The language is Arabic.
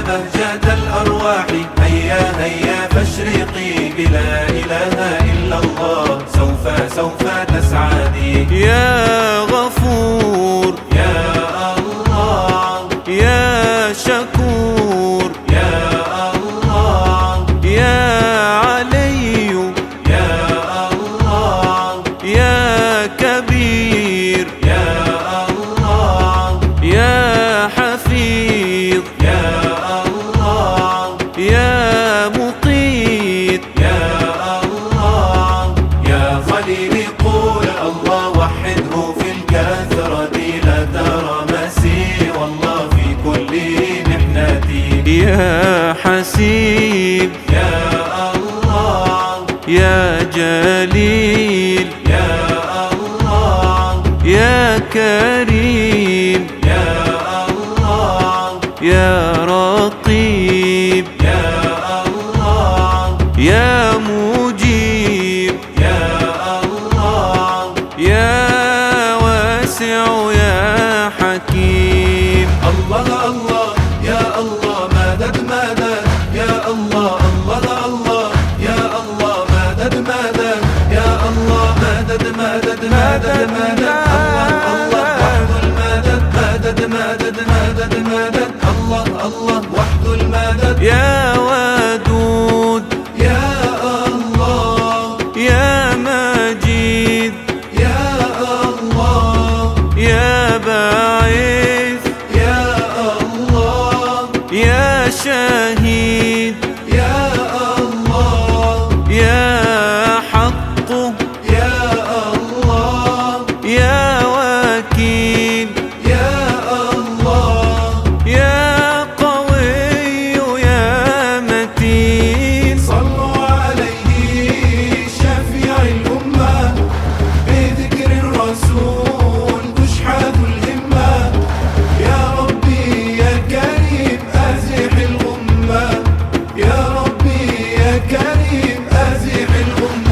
بهجة الأرواح، هيا هيا فاشرقي بلا إله إلا الله، سوف تسعدي. يا غفور يا الله، يا شكور يا الله، يا علي يا الله، يا كبير يا الله، يا حفيظ يا الله، يا مقيت يا الله. يا خليلي قول الله، وحده في الكثرة، لا ترى مسير الله في كل محنتي. يا حسيب يا الله، يا جليل يا الله، يا كريم يا الله، يا رقيب يا الله، يا مجيب يا الله. يا واسع يا حكيم. الله الله يا الله، مدد مدد يا الله، الله الله يا الله، مدد مدد يا الله، مدد مدد مدد مدد، الله الله وحده المدد، مدد مدد مدد مدد، الله الله وحده المدد. يا ودود يا الله، يا مجيد يا الله، يا باعث يا الله، يا شهيد